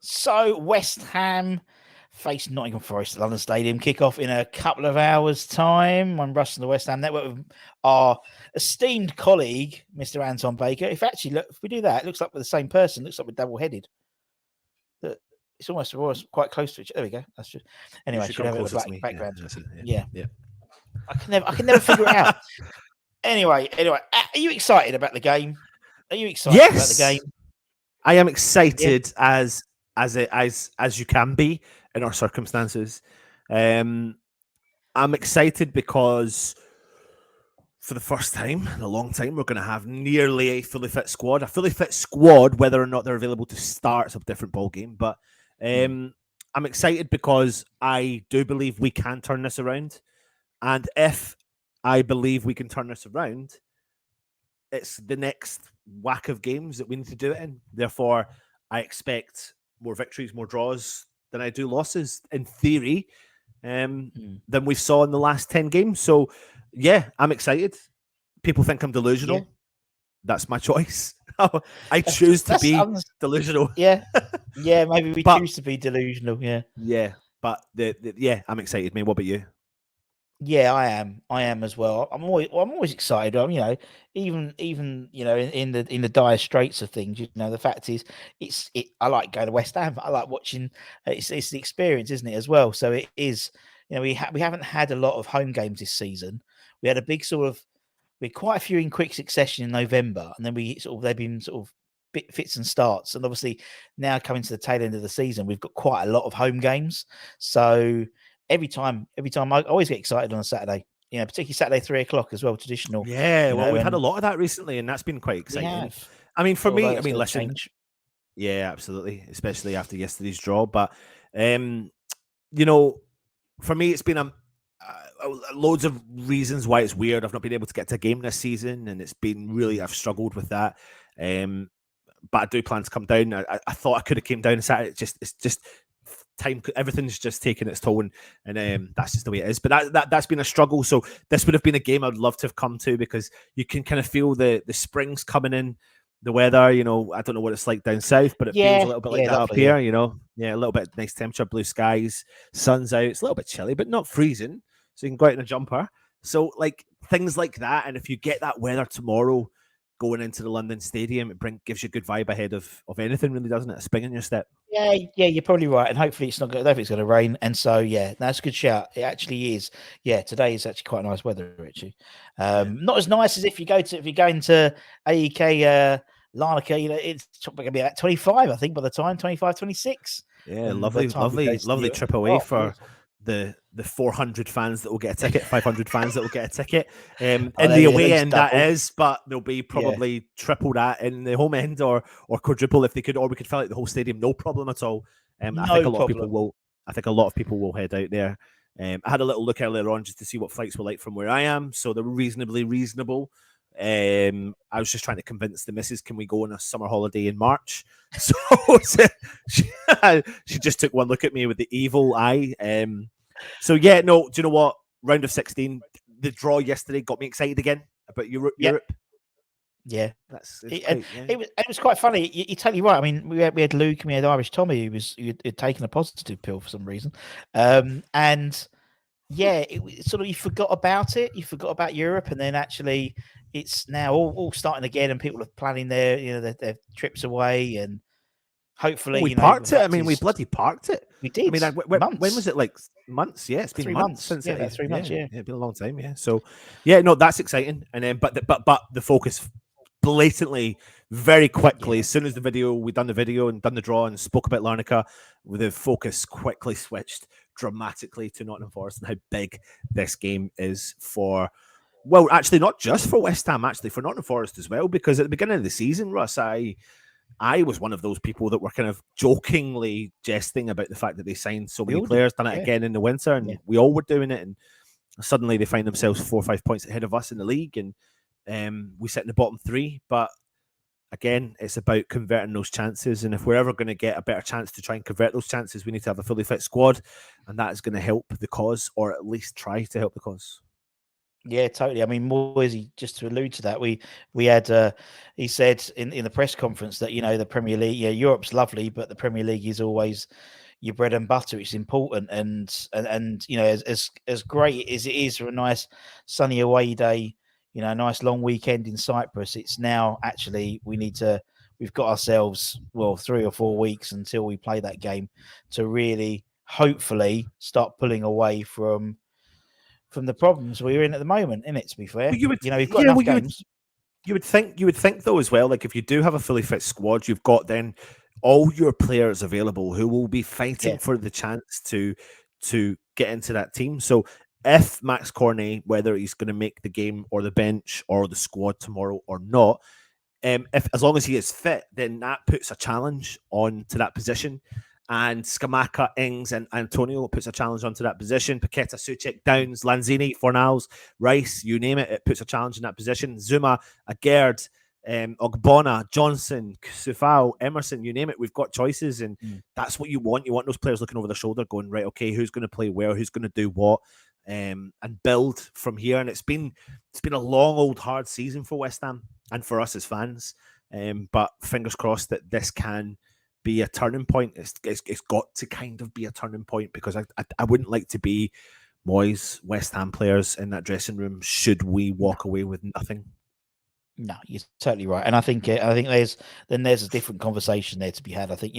So West Ham face Nottingham Forest at London Stadium. Kick off in a couple of hours' time. I'm Russ on the West Ham Network with our esteemed colleague, Mr. Anton Baker. If we do that, it looks like we're the same person. It looks like we're double-headed. It's almost quite close to each. There we go. That's just You anyway. should Should come have it in the closer to black me. background. Yeah. Yeah. I can never figure it out. Anyway, are you excited about the game? Are you excited about the game? Yes, I am Yeah. excited as you can be in our circumstances. I'm excited because for the first time in a long time, we're going to have nearly a fully fit squad. A fully fit squad, whether or not they're available to start, is a different ball game. But I'm excited because I do believe we can turn this around, and if I believe we can turn this around, it's the next whack of games that we need to do it in. Therefore, I expect more victories, more draws than I do losses, in theory, than we saw in the last 10 games. So, yeah, I'm excited. People think I'm delusional. Yeah. That's my choice. I choose to be delusional. Yeah. Maybe we choose to be delusional. Yeah. But I'm excited, mate. What about you? Yeah, I am as well. I'm always excited. Even in the dire straits of things. The fact is, I like going to West Ham. I like watching. It's the experience, isn't it, as well? So it is. We haven't had a lot of home games this season. We had a big we had quite a few in quick succession in November, and then they've been sort of fits and starts. And obviously now coming to the tail end of the season, we've got quite a lot of home games. So every time I always get excited on a Saturday. Particularly Saturday 3:00 as well, traditional. Yeah, well, we've had a lot of that recently, and that's been quite exciting. I mean, for me, listen. Change. Yeah, absolutely, especially after yesterday's draw. But for me, it's been loads of reasons why it's weird. I've not been able to get to a game this season, and it's been really, I've struggled with that. But I do plan to come down. I thought I could have came down and Saturday. It's just time. Everything's just taking its toll, and that's just the way it is. But that's been a struggle. So this would have been a game I'd love to have come to, because you can kind of feel the springs coming in. The weather, I don't know what it's like down south, but it feels a little bit like that up here, a little bit nice temperature, blue skies, sun's out. It's a little bit chilly, but not freezing. So you can go out in a jumper. So like things like that. And if you get that weather tomorrow going into the London Stadium, it gives you a good vibe ahead of anything, really, doesn't it? A spring in your step. Yeah, you're probably right. And hopefully it's not going to, it's going to rain. And so, yeah, that's a good shout. It actually is. Yeah, today is actually quite nice weather, actually. Not as nice as if you're going to AEK Larnaca, it's going to be at 25, I think, by the time, 25, 26. Yeah, lovely trip away for the 400 fans that will get a ticket, 500 fans that will get a ticket. In the away end, that is, but there'll be probably triple that in the home end, or quadruple if they could, or we could fill out the whole stadium, no problem at all. I think a lot of people will head out there. I had a little look earlier on just to see what flights were like from where I am, so they're reasonably reasonable. I was just trying to convince the missus, can we go on a summer holiday in March? So she just took one look at me with the evil eye. So yeah, no, do you know what? Round of 16, the draw yesterday got me excited again about Europe. Yeah, it was quite funny. You're totally right. I mean, we had Luke and we had Irish Tommy, who had taken a positive pill for some reason, and yeah, it sort of, you forgot about it. You forgot about Europe, and then actually, it's now all starting again, and people are planning their trips away, and hopefully, we parked it. I mean, we bloody parked it. We did. I mean, when was it? Like months? Yeah, it's been 3 months since it. 3 months. Yeah, it's been a long time. Yeah, so yeah, no, that's exciting. And then, but the focus blatantly, very quickly, as soon as we'd done the video and done the draw and spoke about Larnaca, the focus quickly switched dramatically to Nottingham Forest and how big this game is for. Well, actually, not just for West Ham, actually for Nottingham Forest as well, because at the beginning of the season, Russ, I was one of those people that were kind of jokingly jesting about the fact that they signed so many players, done it again in the winter, and we all were doing it, and suddenly they find themselves 4 or 5 points ahead of us in the league, and we sit in the bottom 3. But again, it's about converting those chances, and if we're ever going to get a better chance to try and convert those chances, we need to have a fully fit squad, and that is going to help the cause, or at least try to help the cause. Yeah, totally. I mean, Moisey, just to allude to that, we had he said in the press conference that the Premier League, yeah, Europe's lovely, but the Premier League is always your bread and butter. It's important, and as great as it is for a nice sunny away day, a nice long weekend in Cyprus. It's now actually we've got ourselves 3 or 4 weeks until we play that game to really hopefully start pulling away from the problems we're in at the moment, in it, to be fair. Well, you would, We've got yeah. enough Well, games. you would think though as well. Like if you do have a fully fit squad, you've got then all your players available who will be fighting Yeah. for the chance to get into that team. So if Max Cornet, whether he's going to make the game or the bench or the squad tomorrow or not, if as long as he is fit, then that puts a challenge on to that position. And Skamaka, Ings, and Antonio puts a challenge onto that position. Paqueta, Suchek, Downs, Lanzini, Fornals, Rice, you name it, it puts a challenge in that position. Zuma, Agerd, Ogbonna, Johnson, Sufal, Emerson, you name it. We've got choices, and that's what you want. You want those players looking over their shoulder, going right, okay, who's going to play where, who's going to do what, and build from here. And it's been a long, old, hard season for West Ham and for us as fans. But fingers crossed that this can be a turning point. It's got to kind of be a turning point, because I wouldn't like to be Moyes, West Ham players in that dressing room should we walk away with nothing. No, you're totally right, and I think there's a different conversation there to be had. I think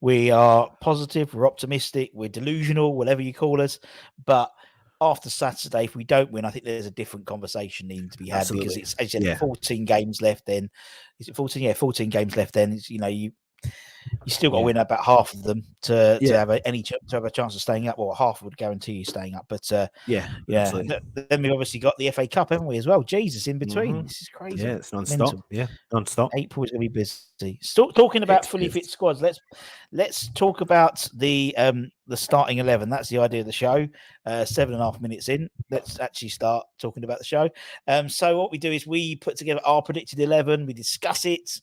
we are positive, we're optimistic, we're delusional, whatever you call us, but after Saturday, if we don't win, I think there's a different conversation needing to be had, because Absolutely. it's, as you said, 14 games left. Then is it 14? Yeah, 14 games left. Then it's, you still got to win about half of them to have to have a chance of staying up. Well, half would guarantee you staying up, but yeah. then we've obviously got the FA Cup, haven't we, as well? Jesus, in between, Mm-hmm. this is crazy. Yeah, it's non-stop. Mental. Yeah, non-stop. April is going to be busy. Talking about It fully is. fit squads, let's talk about the starting 11. That's the idea of the show. 7.5 minutes in, let's actually start talking about the show. So what we do is we put together our predicted 11. We discuss it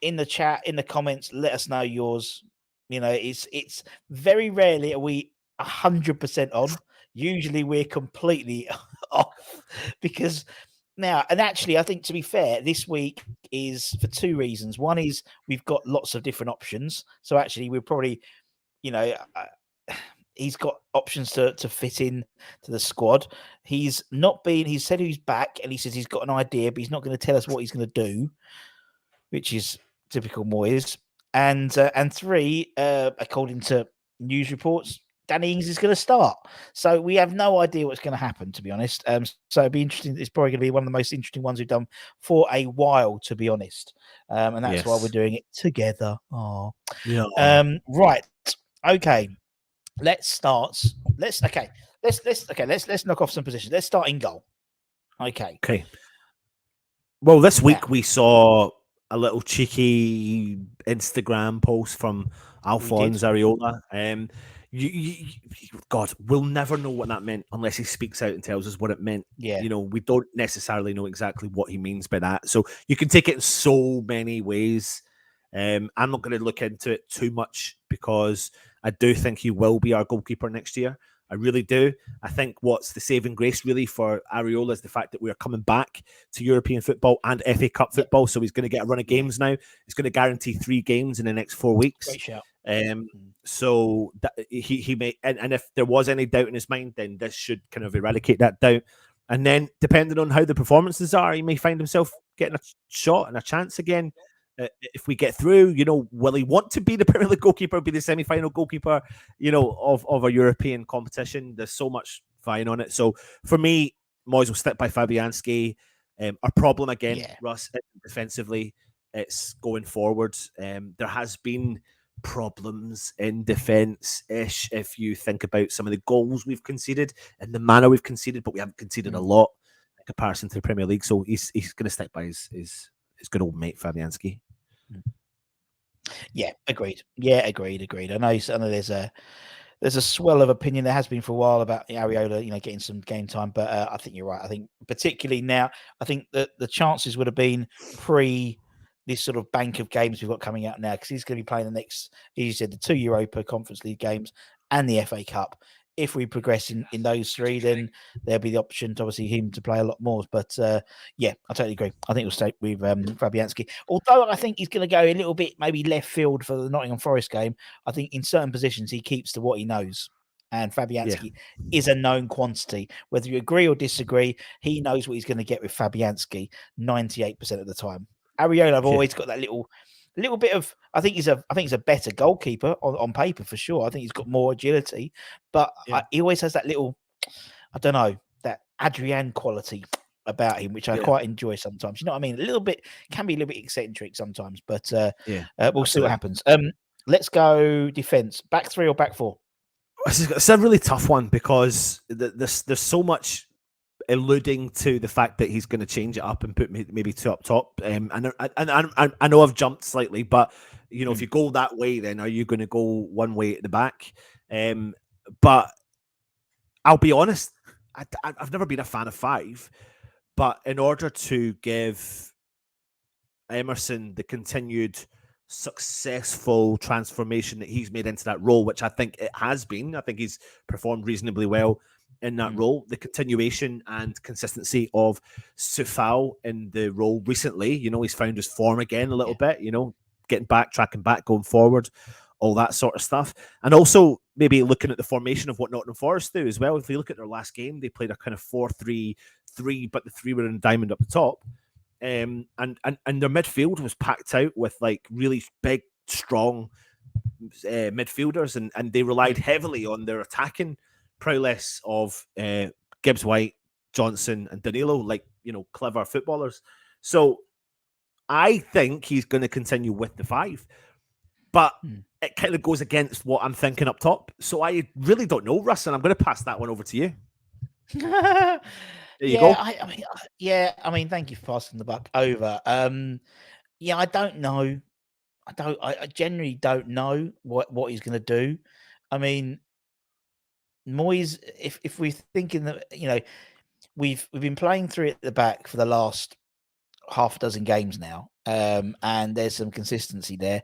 in the chat, in the comments. Let us know yours. It's very rarely are we 100% on. Usually we're completely off, because now, and actually, I think, to be fair, this week is for two reasons. One is we've got lots of different options. So actually, we're probably, he's got options to fit in to the squad. He said he's back, and he says he's got an idea, but he's not going to tell us what he's going to do, which is typical Moyes. And three, according to news reports, Danny Ings is going to start. So we have no idea what's going to happen, to be honest. So it'd be interesting. It's probably going to be one of the most interesting ones we've done for a while, to be honest. And that's why we're doing it together. Oh, yeah. Right. Okay. Let's start. Let's knock off some positions. Let's start in goal. Okay. Well, this week we saw a little cheeky Instagram post from Alphonse Areola. God, we'll never know what that meant unless he speaks out and tells us what it meant. Yeah. We don't necessarily know exactly what he means by that. So you can take it in so many ways. I'm not going to look into it too much, because I do think he will be our goalkeeper next year. I really do. I think what's the saving grace really for Areola is the fact that we are coming back to European football and FA Cup football. So he's going to get a run of games now. He's going to guarantee 3 games in the next 4 weeks. Great shout. So that he may, and if there was any doubt in his mind, then this should kind of eradicate that doubt. And then, depending on how the performances are, he may find himself getting a shot and a chance again. If we get through, will he want to be the Premier League goalkeeper, be the semi-final goalkeeper, of a European competition? There's so much vying on it. So for me, Moyes will stick by Fabianski. Our problem again, Russ, defensively, it's going forward. There has been problems in defence-ish if you think about some of the goals we've conceded and the manner we've conceded, but we haven't conceded a lot in comparison to the Premier League. So he's going to stick by his good old mate Fabianski. Yeah, agreed. I know there's a swell of opinion. There has been for a while about Areola, getting some game time, but I think you're right. I think particularly now, I think that the chances would have been pre this sort of bank of games we've got coming out now, because he's going to be playing the next, as you said, the 2 Europa Conference League games and the FA Cup. if we progress in those three, then there'll be the option to obviously him to play a lot more. But yeah, I totally agree. I think we'll stay with Fabianski. Although I think he's going to go a little bit maybe left field for the Nottingham Forest game. I think in certain positions he keeps to what he knows. And Fabianski is a known quantity. Whether you agree or disagree, he knows what he's going to get with Fabianski 98% of the time. Areola, I've always got that little bit of. I think he's a better goalkeeper on paper for sure. I think he's got more agility, but he always has that little, I don't know, that Adrian quality about him, which I quite enjoy sometimes. You know what I mean? A little bit can be a little bit eccentric sometimes, but we'll see what happens. Let's go defense. Back three or back four? It's a really tough one because there's so much alluding to the fact that he's going to change it up and put maybe two up top. And I know I've jumped slightly, but you know, if you go that way, then are you going to go one way at the back? But I'll be honest, I've never been a fan of five, but in order to give Emerson the continued successful transformation that he's made into that role, which I think it has been. I think he's performed reasonably well in that role. The continuation and consistency of Sufal in the role recently, you know, he's found his form again a little bit, you know, getting back, tracking back, going forward, all that sort of stuff. And also maybe looking at the formation of what Nottingham Forest do as well. If you look at their last game, they played a kind of 4-3-3, but the three were in diamond up the top. And their midfield was packed out with like really big, strong midfielders, and they relied heavily on their attacking prowess of Gibbs White, Johnson, and Danilo, like, you know, clever footballers. So I think he's going to continue with the five, but it kind of goes against what I'm thinking up top. So I really don't know, Russ, and I'm going to pass that one over to you. There you go. I mean, thank you for passing the buck over. I don't know. I generally don't know what he's going to do. I mean, Moyes, if we're thinking that, you know, we've been playing through at the back for the last half a dozen games now, and there's some consistency there.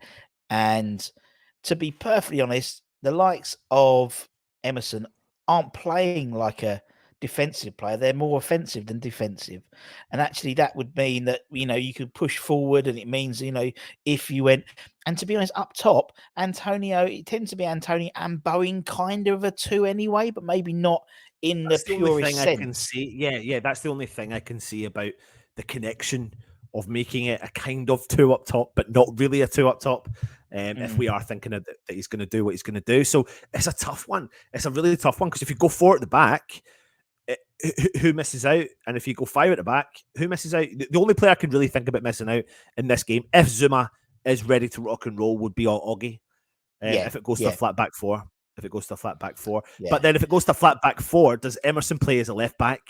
And to be perfectly honest, the likes of Emerson aren't playing like a defensive player. They're more offensive than defensive. And actually that would mean that, you know, you could push forward, and it means, you know, if you went, and to be honest, up top, Antonio, it tends to be Antonio and Bowen kind of a two anyway, but maybe not in That's the the only purest thing sense. I can see. Yeah, that's the only thing I can see about the connection of making it a kind of two up top, but not really a two up top. If we are thinking that he's going to do what he's going to do. So it's a tough one. It's a really tough one, because if you go four at the back, who misses out? And if you go five at the back, who misses out? The only player I can really think about missing out in this game, if Zuma is ready to rock and roll, would be Oggy. If it goes to a flat back four. But then if it goes to flat back four, does Emerson play as a left back?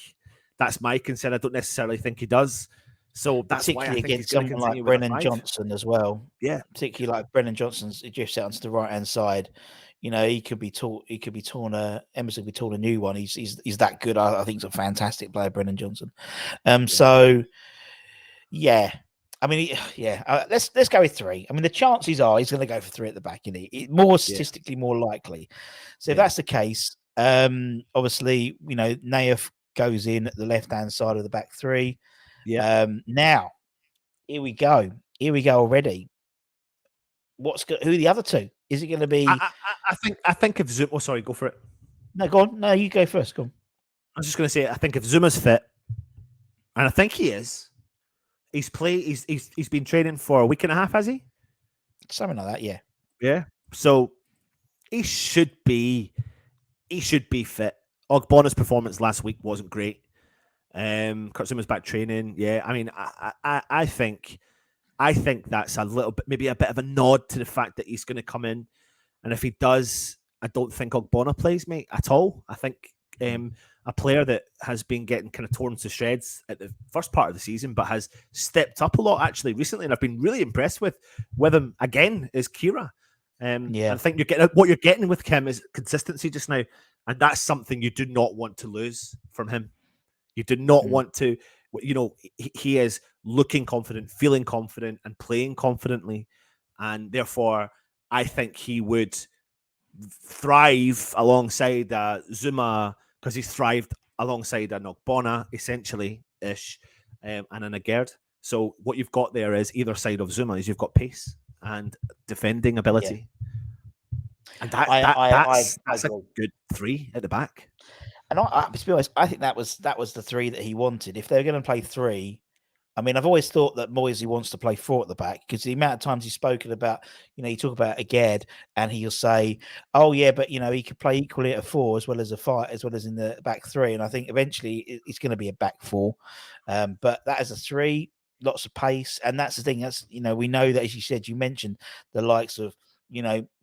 That's my concern. I don't necessarily think he does. So that's why I think against he's going to someone like continue with Brennan Johnson as well. Yeah, particularly like Brennan Johnson's drifts out onto the right hand side. You know, he could be taught. He could be torn. Emerson could be torn a new one. He's that good. I think he's a fantastic player, Brennan Johnson. So yeah. I mean, let's go with three. I mean, the chances are he's going to go for three at the back. You know, more statistically more likely. So if that's the case, obviously, you know, Naif goes in at the left hand side of the back three. Yeah. Now, here we go. Here we go already. Who are the other two? Is it going to be? I think if Zuma. Oh, sorry, go for it. No, go on. No, you go first. Go on. I was just going to say, I think if Zuma's fit, and I think he is, he's been training for a week and a half, has he? Something like that, yeah. Yeah. So he should be fit. Ogbonna's performance last week wasn't great. Kurt Zuma's back training. Yeah. I mean, I think that's a little bit, maybe a bit of a nod to the fact that he's going to come in. And if he does, I don't think Ogbonna plays, mate, at all. I think a player that has been getting kind of torn to shreds at the first part of the season, but has stepped up a lot actually recently, and I've been really impressed with him again, is Kira. I think what you're getting with Kim is consistency just now, and that's something you do not want to lose from him. You do not want to, you know, he is looking confident, feeling confident, and playing confidently, and therefore I think he would thrive alongside Zuma because he's thrived alongside a Nogbona, essentially ish, and an Agerd. So what you've got there is either side of Zuma is you've got pace and defending Yeah, ability, and that I that I I, I that's a agree. good three at the back. And to be honest, I think that was the three that he wanted. If they're going to play three, I mean, I've always thought that Moisey wants to play four at the back because the amount of times he's spoken about, you talk about Aged and he'll say, "Oh yeah, but he could play equally at a four as well as a five, as well as in the back three." And I think eventually it's going to be a back four, but that is a three, lots of pace, and that's the thing. That's we know that, as you said, you mentioned the likes of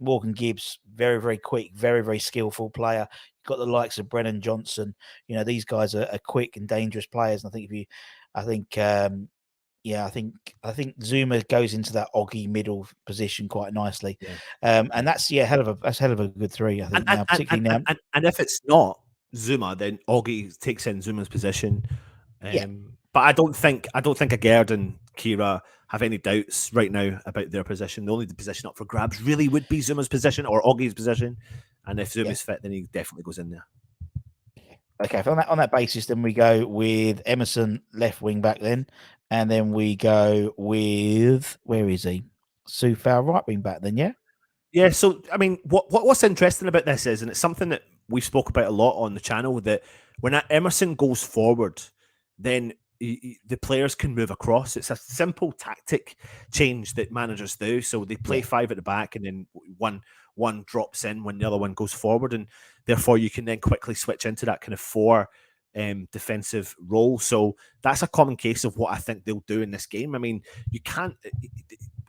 Morgan Gibbs, very very quick, very very skillful player. You've got the likes of Brennan Johnson. These guys are quick and dangerous players, and I think if you I think, yeah, I think Zuma goes into that Oggy middle position quite nicely, Yeah, and yeah. that's hell of a good three. I And think and now, and particularly and now, and if it's not Zuma, then Augie takes in Zuma's position. yeah, But I don't think Agerd and Kira have any doubts right now about their position. The only position up for grabs really would be Zuma's position or Augie's position. And if yeah. Zuma's fit, then he definitely goes in there. Okay, so on that basis, then we go with Emerson left wing back, and then we go with where is he? Sufal right wing back, then yeah, Yeah, so I mean, what's interesting about this is, and it's something that we spoke about a lot on the channel, that when Emerson goes forward, then the players can move across. It's a simple tactic change that managers do. So they play yeah, five at the back, and then one drops in when the other one goes forward, and therefore you can then quickly switch into that kind of four defensive role. So that's a common case of what I think they'll do in this game. I mean, you can't.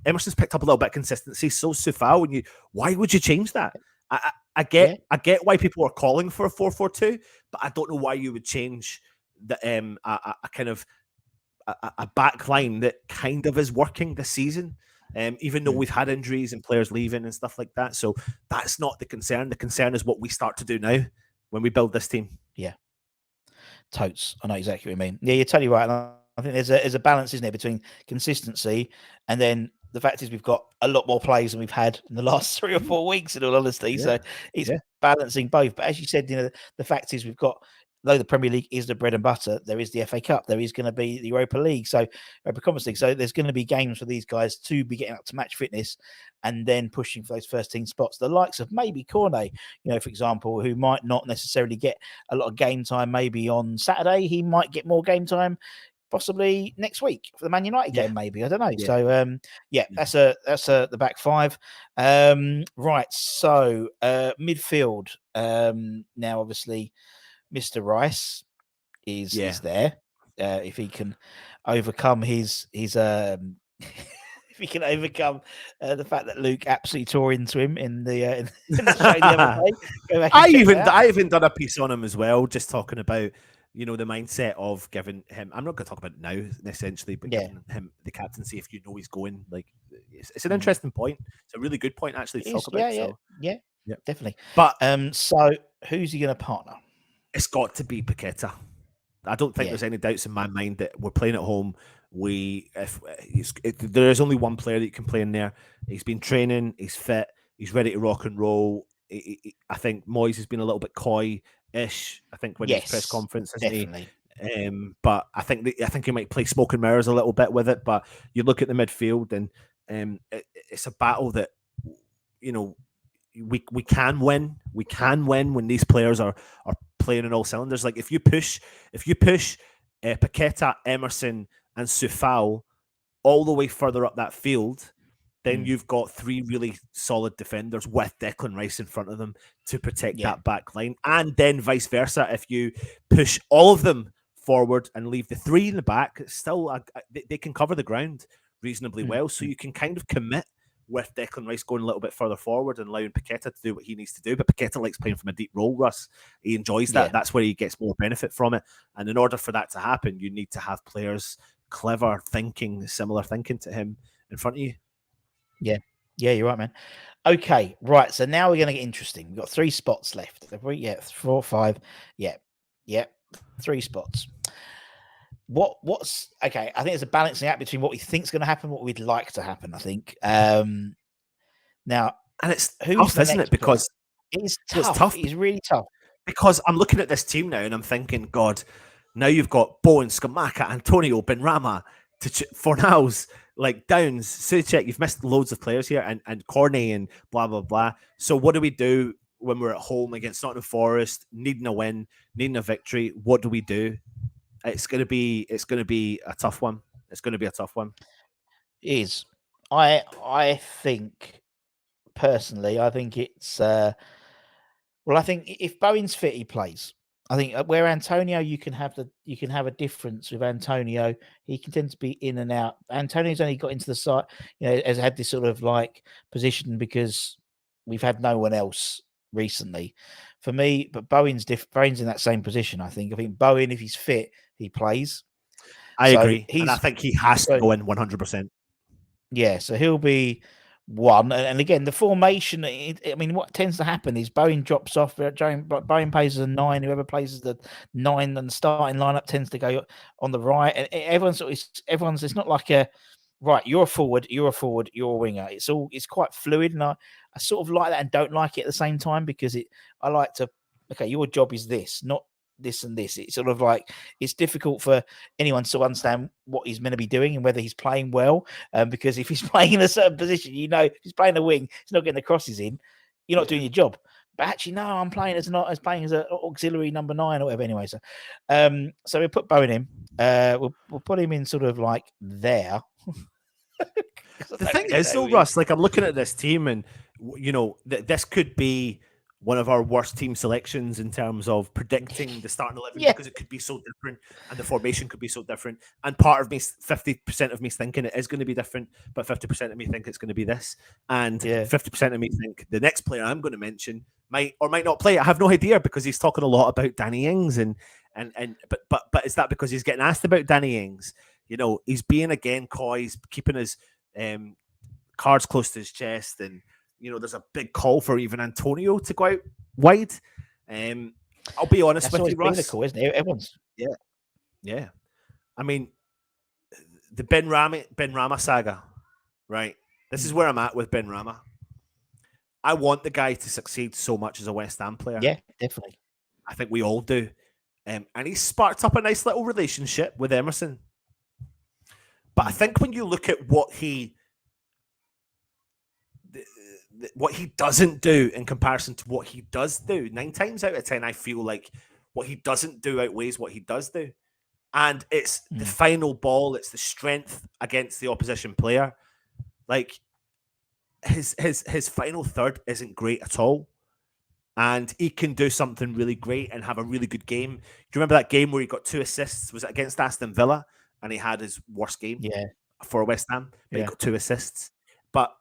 Emerson's picked up a little bit of consistency. So Sufal, why would you change that? I get yeah, why people are calling for a 4-4-2, but I don't know why you would change the a kind of a back line that kind of is working this season. Even though mm, we've had injuries and players leaving and stuff like that. So that's not the concern. The concern is what we start to do now when we build this team. yeah. Totes. I know exactly what you mean. Yeah, you're totally right. And I think there's a balance, isn't there, between consistency and then the fact is we've got a lot more plays than we've had in the last 3 or 4 weeks, in all honesty. Yeah, So it's yeah, balancing both. But as you said, the fact is we've got, though the Premier League is the bread and butter, there is the FA Cup, there is going to be the Europa League, so Europa Conference League. So there's going to be games for these guys to be getting up to match fitness and then pushing for those first team spots. The likes of maybe Cornet, for example, who might not necessarily get a lot of game time maybe on Saturday, he might get more game time possibly next week for the Man United yeah, game, maybe. I don't know. yeah, So yeah, yeah, that's the back five. Right. So midfield. Now obviously Mr. Rice yeah. is there. If he can overcome his if he can overcome the fact that Luke absolutely tore into him in the in the show the other day, go back and I check that even out. I even done a piece on him as well, just talking about the mindset of giving him. I'm not going to talk about it now, essentially, but Yeah, giving him the captaincy if you know he's going. Like, it's an mm. interesting point. It's a really good point actually It to talk is. about. Yeah, yeah, So yeah, yeah, definitely. but So who's he going to partner? it's got to be Paqueta. I don't think Yeah. there's any doubts in my mind that we're playing at home. There is only one player that you can play in there. He's been training. He's fit. He's ready to rock and roll. I think Moyes has been a little bit coy-ish. I think when he was press Yes, conference, isn't he? definitely. But I think he might play smoke and mirrors a little bit with it. But you look at the midfield, and it's a battle that you know we can win. We can win when these players are playing in all cylinders. Like if you push Paqueta, Emerson, and Sufal all the way further up that field, then Mm. you've got three really solid defenders with Declan Rice in front of them to protect Yeah. that back line. And then vice versa, if you push all of them forward and leave the three in the back, they can cover the ground reasonably Mm. well. So Mm. you can kind of commit with Declan Rice going a little bit further forward and allowing Paqueta to do what he needs to do. But Paqueta likes playing from a deep role, Russ. He enjoys that. Yeah. That's where he gets more benefit from it. And in order for that to happen, you need to have players clever thinking, similar thinking to him in front of you. Yeah. Yeah, you're right, man. Okay, right. So now we're going to get interesting. We've got 3 spots left. Have we? Yeah, 4, 5. Yeah, yeah, 3 spots. What's okay? I think there's a balancing act between what we think is going to happen, what we'd like to happen. I think. Now, And it's who's tough, the isn't it? next player? Because It's So it's tough. tough It's really tough. because I'm looking at this team now and I'm thinking, God, now you've got Bowen, Skamaka, Antonio, Benrahma, Fornals, like Downs, Suchek. You've missed loads of players here, and Corney and blah blah blah. So what do we do when we're at home against Nottingham Forest, needing a win, needing a victory? What do we do? It's gonna be a tough one. It's gonna be a tough one. It is. I think personally, I think it's well, I think if Bowen's fit, he plays. I think where Antonio, you can have a difference with Antonio. He can tend to be in and out. Antonio's only got into the side, has had this sort of like position because we've had no one else recently. For me, but Bowen's in that same position. I think Bowen, if he's fit, he plays. I So agree, and I think he has to so go in 100%. yeah, so he'll be one. And again, the formation, I mean, what tends to happen is Bowen drops off. Bowen plays as a 9. Whoever plays as the 9 and the starting lineup tends to go on the right. And everyone's, it's not like a, right, you're a forward, you're a winger. It's quite fluid. And I sort of like that and don't like it at the same time because I like to, okay, your job is this, not this and this. It's sort of like, it's difficult for anyone to understand what he's meant to be doing and whether he's playing well. Because if he's playing in a certain position, if he's playing a wing, he's not getting the crosses in. You're not doing your job. But actually, no, I'm playing as an auxiliary number 9 or whatever. Anyway, so we put Bowen in. We'll put him in sort of like there. The thing is, though, Russ, like I'm looking at this team, and this could be one of our worst team selections in terms of predicting the starting 11 because it could be so different and the formation could be so different. And part of me, 50% of me, is thinking it is going to be different, but 50% of me think it's going to be this, and 50% of me think the next player I'm going to mention might or might not play. I have no idea because he's talking a lot about Danny Ings, but is that because he's getting asked about Danny Ings? He's being again coy, he's keeping his cards close to his chest, and there's a big call for even Antonio to go out wide. I'll be honest with you, Russ. That's always isn't it? Everyone's yeah. I mean, the Benrahma saga, right? This is where I'm at with Benrahma. I want the guy to succeed so much as a West Ham player. Yeah, definitely. I think we all do. And he's sparked up a nice little relationship with Emerson. But I think when you look at what he doesn't do in comparison to what he does do, 9 times out of 10, I feel like what he doesn't do outweighs what he does do. And it's the final ball, it's the strength against the opposition player. Like his final third isn't great at all. And he can do something really great and have a really good game. Do you remember that game where he got 2 assists? Was it against Aston Villa? And he had his worst game for West Ham, but he got 2 assists. But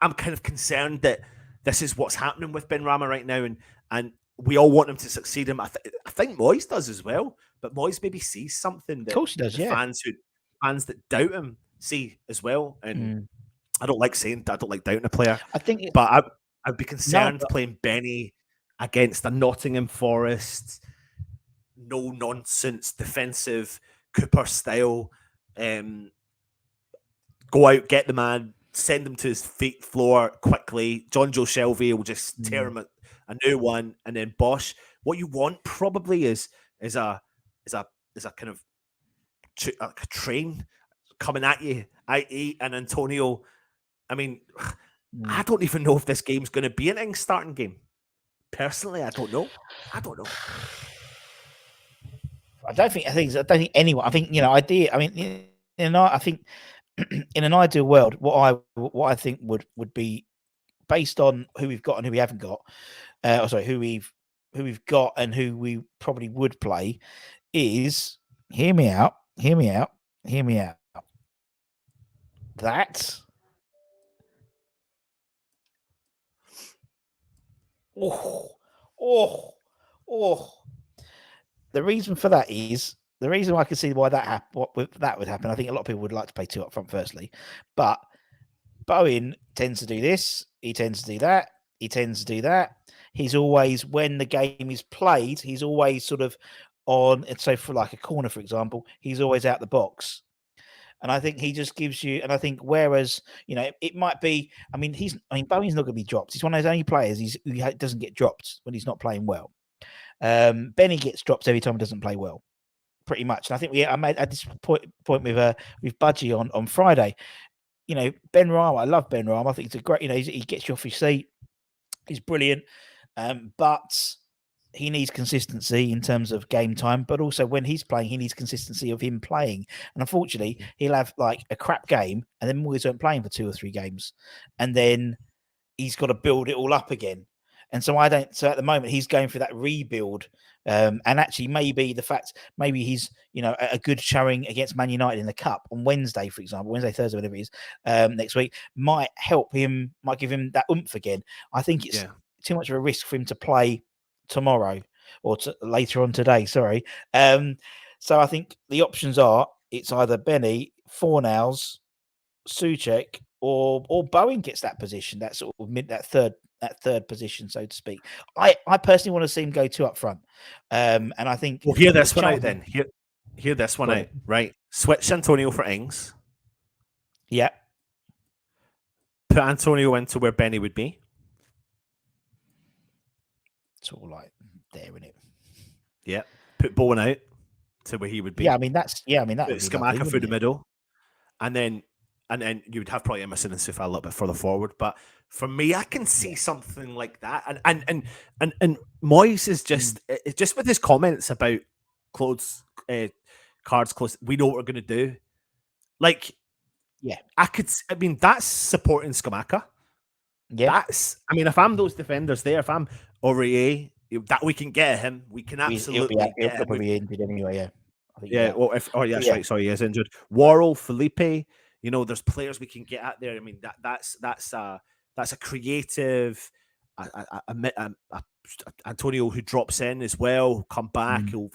I'm kind of concerned that this is what's happening with Benrahma right now, and we all want him to succeed. I think Moyes does as well, but Moyes maybe sees something that of course he does, fans that doubt him see as well. And I don't like doubting a player. I think, but I'd be concerned playing Benny against a Nottingham Forest, no nonsense defensive Cooper style. Go out, get the man, send him to his feet floor quickly. John Joe Shelby will just tear him a new one, and then Bosch. What you want probably is a kind of a train coming at you, i.e. an Antonio. I mean, I don't even know if this game's going to be an Ings starting game. Personally, I don't know. I don't think anyone. I think I think in an ideal world, what I think would be based on who we've got and who we haven't got. Who we've got and who we probably would play is hear me out. That. The reason for that is the reason why I can see why that would happen. I think a lot of people would like to play 2 up front, firstly, but Bowen tends to do this. He tends to do that. He tends to do that. He's always, when the game is played, he's always sort of on. And so for like a corner, for example, he's always out the box. And I think he just gives you. And I think whereas it might be. Bowie's not going to be dropped. He's one of those only players who doesn't get dropped when he's not playing well. Benny gets dropped every time he doesn't play well, pretty much. And I think I made at this point with Budgie on Friday. Ben Rama, I love Ben Rama. I think it's a great. He gets you off your seat. He's brilliant, but he needs consistency in terms of game time. But also when he's playing, he needs consistency of him playing. And unfortunately, he'll have like a crap game, and then Moyes won't play him for 2 or 3 games, and then he's got to build it all up again. And so So at the moment, he's going through that rebuild. And actually, maybe he's a good showing against Man United in the Cup on Wednesday, for example, Wednesday, Thursday, whatever it is, next week, might help him, might give him that oomph again. I think it's too much of a risk for him to play tomorrow or later on today. Sorry. So I think the options are it's either Benny, Fornals, Souček, or Bowen gets that position, that sort of that third position, so to speak. I personally want to see him go 2 up front, and I think. Well, hear this one out then. Hear this one out. Right, switch Antonio for Ings. Yeah. Put Antonio into where Benny would be. It's all like there, isn't it? Yeah. Put Bowen out to where he would be. Yeah, I mean that would be Scamacca through the middle, and then you would have probably Emerson and Sufa a little bit further forward. But for me, I can see something like that. And Moyes is just with his comments about cards close. We know what we're going to do. Like, yeah, I mean, that's supporting Scamacca. Yeah, if I'm those defenders there, if I'm Aurier, that we can get him. We can absolutely get him. He'll be injured anyway. Yeah. Yeah. Well, that's right. Sorry, he is injured. Worrell, Felipe. There's players we can get at there. I mean, that's a creative. Antonio who drops in as well, come back. He'll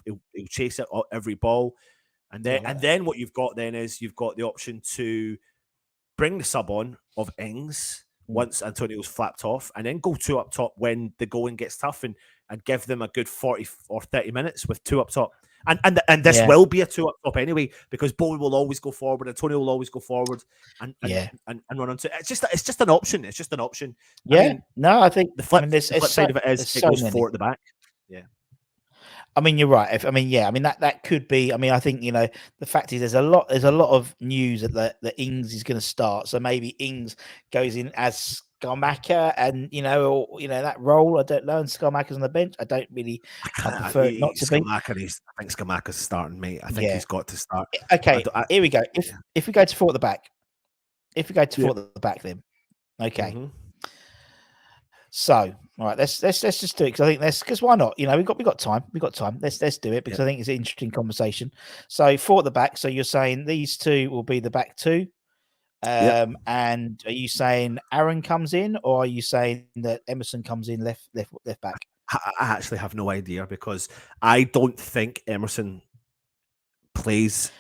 chase it every ball, and then what you've got then is you've got the option to bring the sub on of Ings once Antonio's flapped off, and then go 2 up top when the going gets tough, and give them a good 40 or 30 minutes with 2 up top. And this will be a 2 up top anyway, because Bowen will always go forward, Antonio will always go forward, and run onto it. It's just an option. It's just an option. Yeah. I think the flip side of it is it goes 4 at the back. Yeah. I mean, you're right. That could be. I think the fact is there's a lot of news that Ings is going to start. So maybe Ings goes in as Scamacca, and that role. I don't know. And Scamacca's on the bench. I don't really. I prefer it not to be. I think Scamacca's starting, mate. I think he's got to start. Okay, here we go. If we go to 4 at the back, then okay. Mm-hmm. So, all right, let's just do it, because why not? We've got time. Let's do it, because I think it's an interesting conversation. So 4 at the back. So you're saying these 2 will be the back 2, and are you saying Aaron comes in, or are you saying that Emerson comes in left back? I actually have no idea, because I don't think Emerson plays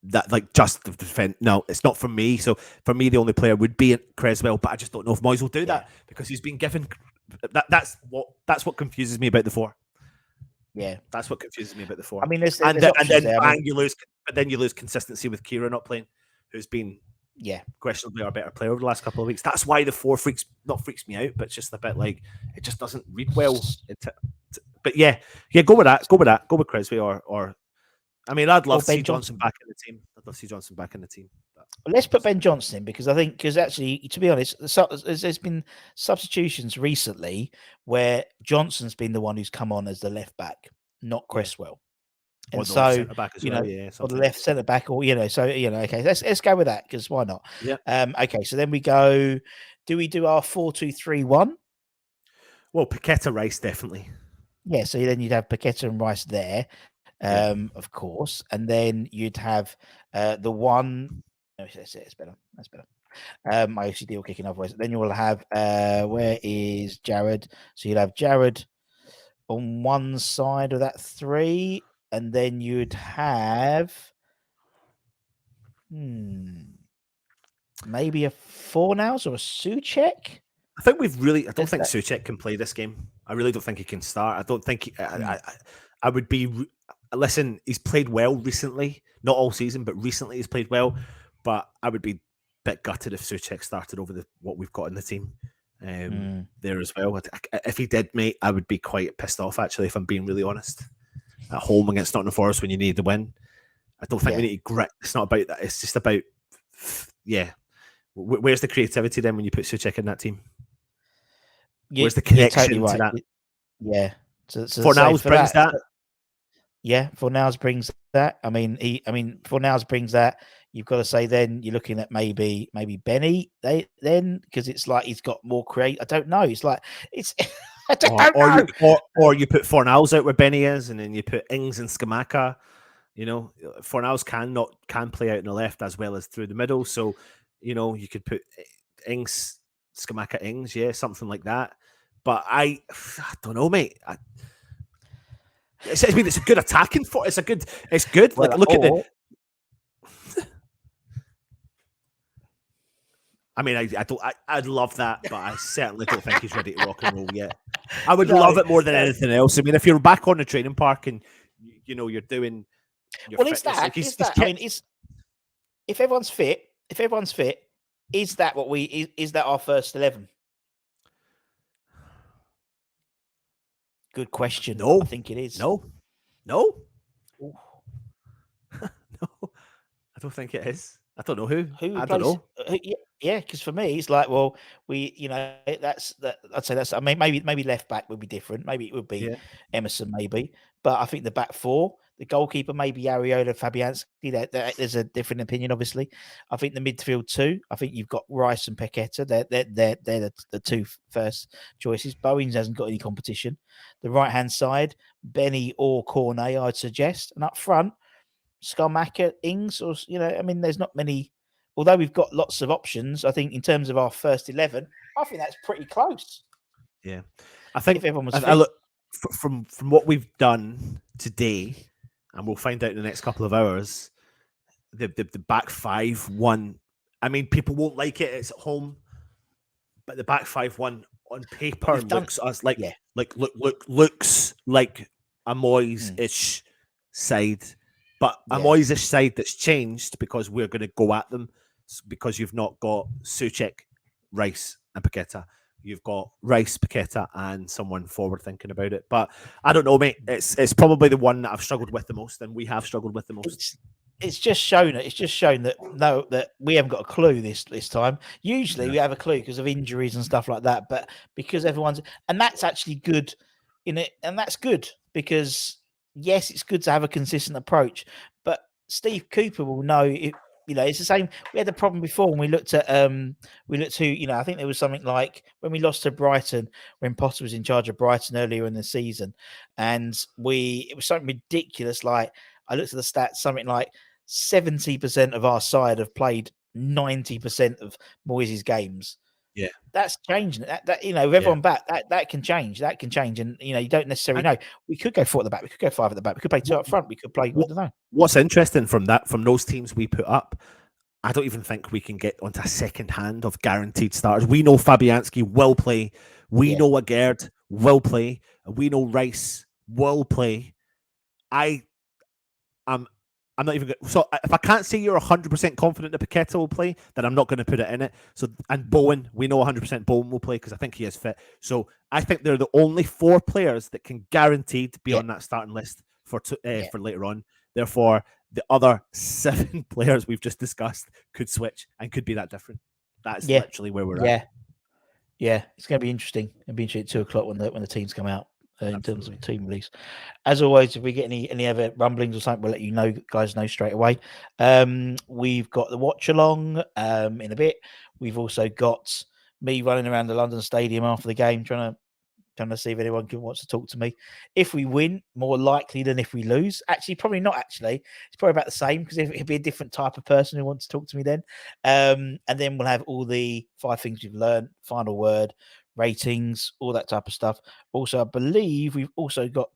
that just the defense. No, it's not for me. So for me, the only player would be Creswell, but I just don't know if Moyes will do that, because he's been given that's what confuses me about the 4. Yeah, that's what confuses me about the 4. I mean, there's and then you lose consistency with Kira not playing, who's been questionably our better player over the last couple of weeks. That's why the 4 freaks me out, but it's just a bit like it just doesn't read well. But go with that. Go with Creswell or. I mean, I'd love to see Johnson back in the team. But let's put Ben Johnson in, because actually, to be honest, there's been substitutions recently where Johnson's been the one who's come on as the left back, not Cresswell. And or the left centre back as well, or the left centre back, or okay, let's go with that, because why not? Yeah. Okay, so then we go. Do we do our 4-2-3-1? Well, Paqueta, Rice, definitely. Yeah, so then you'd have Paqueta and Rice there. Of course, and then you'd have the one. No, it's better. That's better. My OCD will kick in otherwise. Then you will have where is Jared? So you'd have Jared on one side of that 3, and then you'd have maybe a Fornals or a Souček. I think I don't think Souček can play this game. I really don't think he can start. I don't think I would be. listen, he's played well recently, not all season, but recently he's played well. But I would be a bit gutted if Souček started over what we've got in the team there as well. If he did, mate, I would be quite pissed off, actually, if I'm being really honest. At home against Nottingham Forest when you need the win. I don't think we need to grit. It's not about that. It's just about, where's the creativity then when you put Souček in that team? Where's the connection totally right. to that? Yeah. Fornals brings that. Yeah, Fornals brings that. I mean, Fornals brings that. You've got to say then you're looking at maybe Benny then because it's like he's got more create. I don't know. It's like it's. I don't know. Or you put Fornals out where Benny is, and then you put Ings and Scamacca. You know, Fornals can play out in the left as well as through the middle. So, you know, you could put Ings, Scamacca, Ings, something like that. But I don't know, mate. It's a good attacking for. It's good. Well, like look at the. I mean, I'd love that, but I certainly don't think he's ready to rock and roll yet. I would love it more than anything else. I mean, if you're back on the training park and you know you're doing. Well, it's that. I mean, if everyone's fit, is that is that our first 11? Good question. No, I think it is. No. No, I don't think it is. I don't know who. I don't know. Yeah, because for me, it's like, well, that's that. I'd say that's. I mean, maybe left back would be different. Maybe it would be Emerson, maybe. But I think the back four, the goalkeeper, maybe Ariola, Fabianski. There's a different opinion, obviously. I think the midfield too. I think you've got Rice and Paqueta. They're the two first choices. Bowens hasn't got any competition. The right hand side, Benny or Cornet, I'd suggest, and up front. Scamacca, Ings, or I mean, there's not many. Although we've got lots of options, I think in terms of our first 11, I think that's pretty close. Yeah, I think if everyone was I look from what we've done today, and we'll find out in the next couple of hours. The back 5-1. I mean, people won't like it. It's at home, but the back 5-1 on paper looks looks like a Moyes-ish side. But a Moyes-ish side that's changed because we're going to go at them because you've not got Souček, Rice and Paqueta. You've got Rice, Paqueta and someone forward thinking about it. But I don't know, mate. It's probably the one that I've struggled with the most and we have struggled with the most. It's just shown that we haven't got a clue this time. Usually we have a clue because of injuries and stuff like that. But because and that's actually good in it. And that's good because yes, it's good to have a consistent approach, but Steve Cooper will know it. It's the same. We had the problem before when we looked at who, I think there was something like when we lost to Brighton when Potter was in charge of Brighton earlier in the season, and it was something ridiculous. Like I looked at the stats, something like 70% of our side have played 90% of Moyes' games. Yeah, that's changing. That with everyone back, that can change. That can change, and you don't necessarily know. We could go 4 at the back. We could go 5 at the back. We could play 2 up front. We could play. I don't know. What's interesting from those teams we put up, I don't even think we can get onto a second hand of guaranteed starters. We know Fabianski will play. We know Agard will play. We know Rice will play. I'm not even going to. So if I can't say you're 100% confident that Paqueta will play, then I'm not going to put it in it. So, and Bowen, we know 100% Bowen will play because I think he is fit. So I think they're the only 4 players that can guaranteed be on that starting list for later on. Therefore, the other 7 players we've just discussed could switch and could be that different. That's literally where we're at. Yeah, it's going to be interesting. It'll be interesting at 2:00 when the teams come out. In terms of team release, as always, if we get any other rumblings or something, we'll let you guys know straight away. We've got the watch along in a bit. We've also got me running around the London Stadium after the game, trying to see if anyone wants to talk to me. If we win, more likely than if we lose. Actually, probably not. Actually, it's probably about the same because it'll be a different type of person who wants to talk to me then. And then we'll have all the 5 things we've learned, final word, ratings, all that type of stuff. Also, I believe we've also got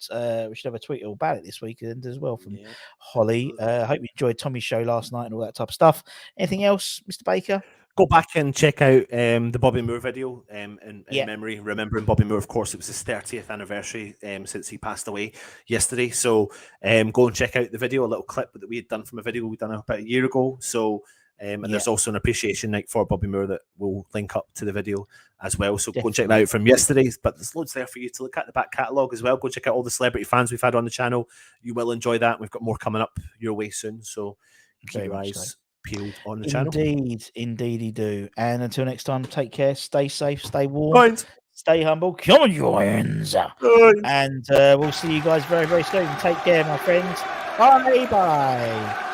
we should have a tweet all about it this weekend as well from Holly. I hope you enjoyed Tommy's show last night and all that type of stuff. Anything else, Mr. Baker? go back and check out the Bobby Moore video in Yeah. memory, remembering Bobby Moore. Of course, it was his 30th anniversary since he passed away yesterday. So go and check out the video, a little clip that we had done from a video we done about a year ago. So and there's also an appreciation night for Bobby Moore that will link up to the video as well. So go and check that out from yesterday's. But there's loads there for you to look at, the back catalogue as well. Go check out all the celebrity fans we've had on the channel. You will enjoy that. We've got more coming up your way soon. So keep your eyes peeled on the channel. Indeed, you do. And until next time, take care, stay safe, stay warm, stay humble. Come on, joins. And we'll see you guys very, very soon. Take care, my friends. Bye.